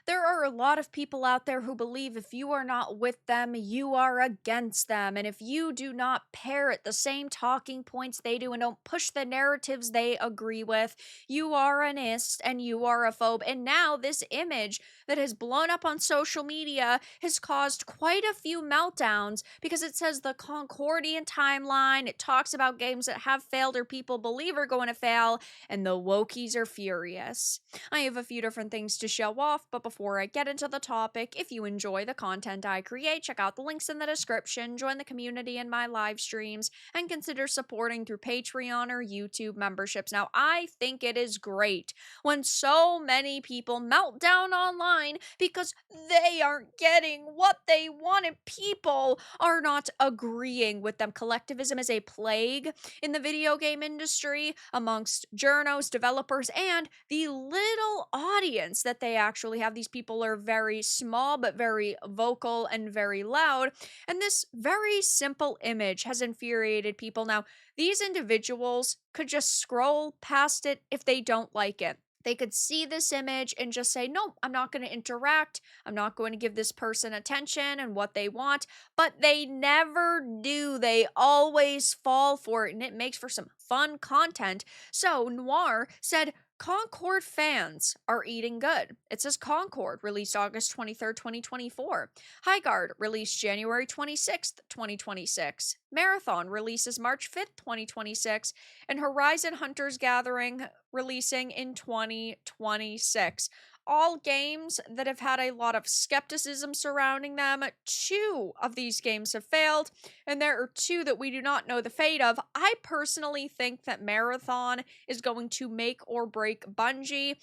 There are a lot of people out there who believe if you are not with them, you are against them. And if you do not parrot the same talking points they do and don't push the narratives they agree with, you are an ist and you are a phobe. And now, this image that has blown up on social media has caused quite a few meltdowns because it says the Concordian timeline. It talks about games that have failed or people believe are going to fail, and the Wokies are furious. I have a few different things to show off, but before I get into the topic, if you enjoy the content I create, check out the links in the description, join the community in my live streams, and consider supporting through Patreon or YouTube memberships. Now, I think it is great when so many people melt down online because they aren't getting what they want and people are not agreeing with them. Collectivism is a plague in the video game industry amongst journos, developers, and the little audience that they actually have. These people are very small but very vocal and very loud, and this very simple image has infuriated people. Now, these individuals could just scroll past it if they don't like it. They could see this image and just say, no, I'm not going to interact. I'm not going to give this person attention and what they want. But they never do. They always fall for it, and it makes for some fun content. So Noir said, Concord fans are eating good. It says Concord, released August 23rd, 2024. Highguard, released January 26th, 2026. Marathon releases March 5th, 2026. And Horizon Hunters Gathering releasing in 2026. All games that have had a lot of skepticism surrounding them. 2 of these games have failed, and there are 2 that we do not know the fate of. I personally think that Marathon is going to make or break Bungie.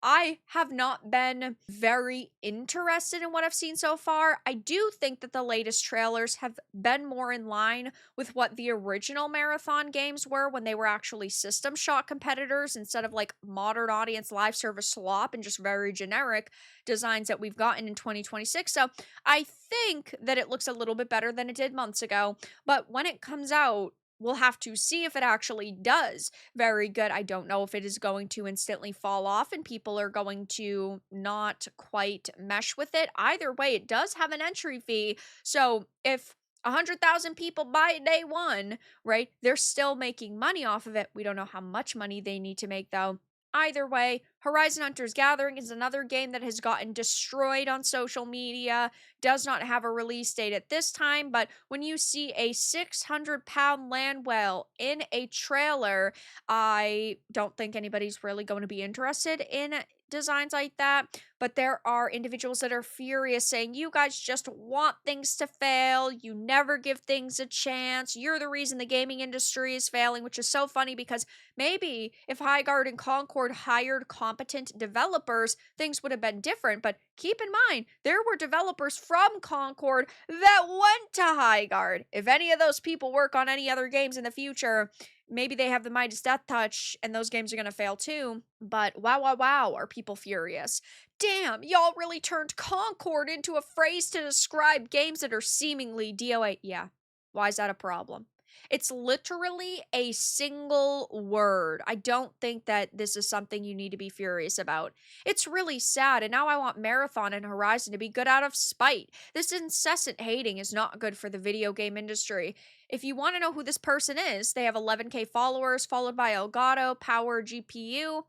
I have not been very interested in what I've seen so far. I do think that the latest trailers have been more in line with what the original Marathon games were when they were actually System Shock competitors instead of like modern audience live service slop and just very generic designs that we've gotten in 2026. So I think that it looks a little bit better than it did months ago. But when it comes out, we'll have to see if it actually does very good. I don't know if it is going to instantly fall off and people are going to not quite mesh with it. Either way, it does have an entry fee. So if 100,000 people buy it day one, right, they're still making money off of it. We don't know how much money they need to make, though. Either way, Horizon Hunters Gathering is another game that has gotten destroyed on social media, does not have a release date at this time, but when you see a 600-pound land whale in a trailer, I don't think anybody's really going to be interested in designs like that. But there are individuals that are furious saying, you guys just want things to fail. You never give things a chance. You're the reason the gaming industry is failing, which is so funny because maybe if Highguard and Concord hired competent developers, things would have been different. But keep in mind, there were developers from Concord that went to Highguard. If any of those people work on any other games in the future, maybe they have the Midas Death Touch and those games are going to fail too. But wow, wow, wow, are people furious. Damn, y'all really turned Concord into a phrase to describe games that are seemingly DOA. Yeah, why is that a problem? It's literally a single word. I don't think that this is something you need to be furious about. It's really sad, and now I want Marathon and Horizon to be good out of spite. This incessant hating is not good for the video game industry. If you want to know who this person is, they have 11K followers, followed by Elgato, Power GPU.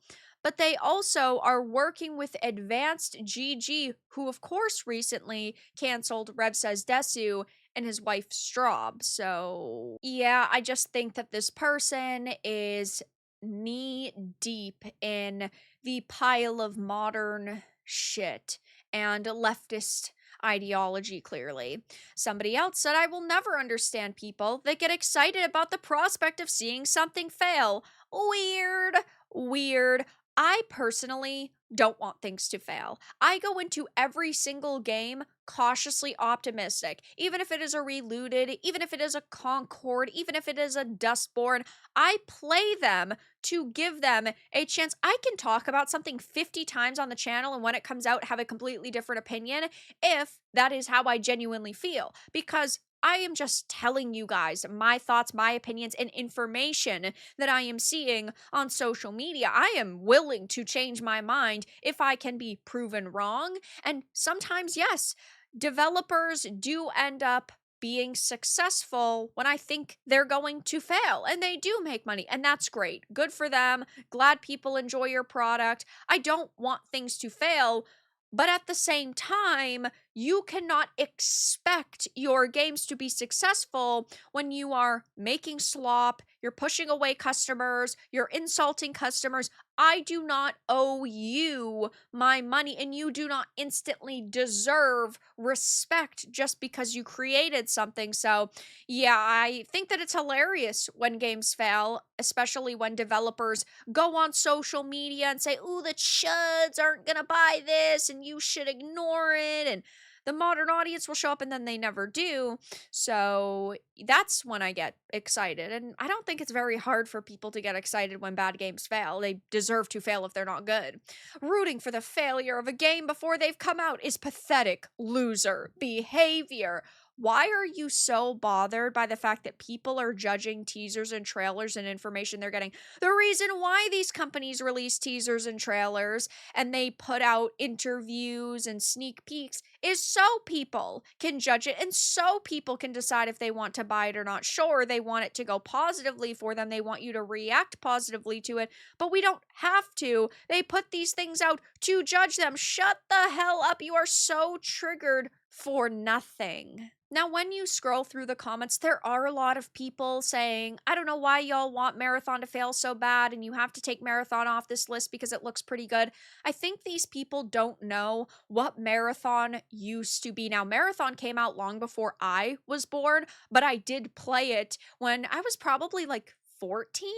But they also are working with Advanced GG, who of course recently canceled Rev Says Desu and his wife Straub. So yeah, I just think that this person is knee deep in the pile of modern shit and leftist ideology, clearly. Somebody else said, I will never understand people that get excited about the prospect of seeing something fail. Weird, weird. I personally don't want things to fail. I go into every single game cautiously optimistic. Even if it is a Relooted, even if it is a Concord, even if it is a Dustborn, I play them to give them a chance. I can talk about something 50 times on the channel and when it comes out have a completely different opinion if that is how I genuinely feel. Because I am just telling you guys my thoughts, my opinions, and information that I am seeing on social media. I am willing to change my mind if I can be proven wrong. And sometimes, yes, developers do end up being successful when I think they're going to fail, and they do make money, and that's great. Good for them. Glad people enjoy your product. I don't want things to fail, but at the same time, you cannot expect your games to be successful when you are making slop, you're pushing away customers, you're insulting customers. I do not owe you my money, and you do not instantly deserve respect just because you created something. So, yeah, I think that it's hilarious when games fail, especially when developers go on social media and say, "Ooh, the chuds aren't gonna buy this and you should ignore it." And the modern audience will show up and then they never do. So that's when I get excited. And I don't think it's very hard for people to get excited when bad games fail. They deserve to fail if they're not good. Rooting for the failure of a game before they've come out is pathetic loser behavior. Why are you so bothered by the fact that people are judging teasers and trailers and information they're getting? The reason why these companies release teasers and trailers and they put out interviews and sneak peeks is so people can judge it and so people can decide if they want to buy it or not. Sure, they want it to go positively for them. They want you to react positively to it, but we don't have to. They put these things out to judge them. Shut the hell up. You are so triggered for nothing. Now, when you scroll through the comments, there are a lot of people saying, I don't know why y'all want Marathon to fail so bad, and you have to take Marathon off this list because it looks pretty good. I think these people don't know what Marathon used to be. Now, Marathon came out long before I was born, but I did play it when I was probably like 14,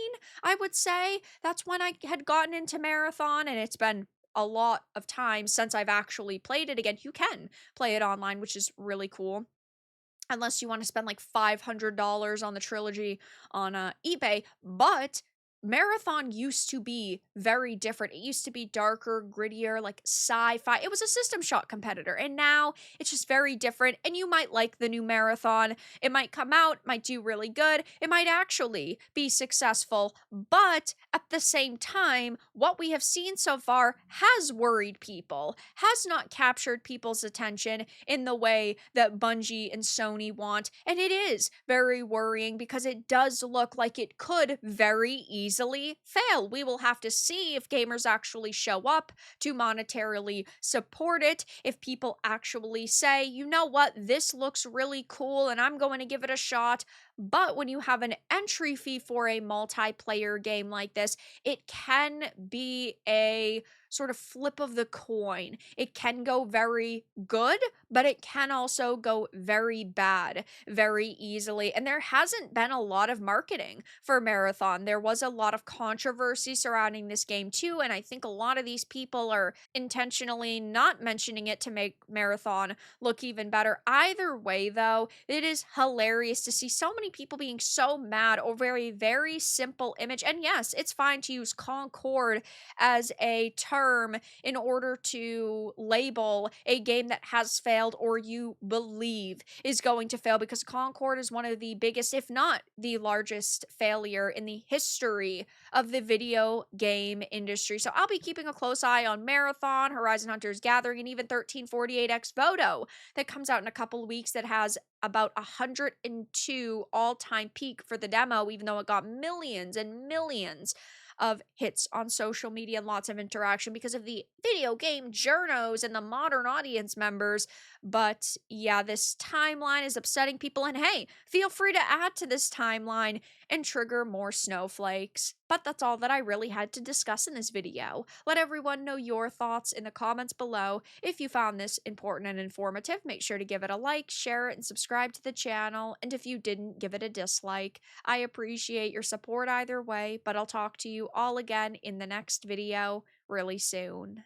I would say. That's when I had gotten into Marathon, and it's been a lot of time since I've actually played it again. You can play it online, which is really cool, unless you want to spend like $500 on the trilogy on eBay. But Marathon used to be very different. It used to be darker, grittier, like sci-fi. It was a System Shock competitor, and now it's just very different. And you might like the new Marathon. It might come out, might do really good. It might actually be successful. But at the same time, what we have seen so far has worried people, has not captured people's attention in the way that Bungie and Sony want. And it is very worrying because it does look like it could very easily fail. We will have to see if gamers actually show up to monetarily support it, if people actually say, you know what, this looks really cool and I'm going to give it a shot. But when you have an entry fee for a multiplayer game like this, it can be a sort of flip of the coin. It can go very good, but it can also go very bad very easily. And there hasn't been a lot of marketing for Marathon. There was a lot of controversy surrounding this game too, and I think a lot of these people are intentionally not mentioning it to make Marathon look even better. Either way, though, it is hilarious to see so many people being so mad over a very simple image. And yes, it's fine to use Concord as a term in order to label a game that has failed or you believe is going to fail, because Concord is one of the biggest, if not the largest, failure in the history of the video game industry. So I'll be keeping a close eye on Marathon, Horizon Hunters Gathering, and even 1348X Photo that comes out in a couple of weeks that has about 102 all-time peak for the demo, even though it got millions and millions of hits on social media and lots of interaction because of the video game journos and the modern audience members. But yeah, this timeline is upsetting people, and hey, feel free to add to this timeline and trigger more snowflakes. But that's all that I really had to discuss in this video. Let everyone know your thoughts in the comments below. If you found this important and informative, make sure to give it a like, share it, and subscribe to the channel. And if you didn't, give it a dislike. I appreciate your support either way, but I'll talk to you all again in the next video really soon.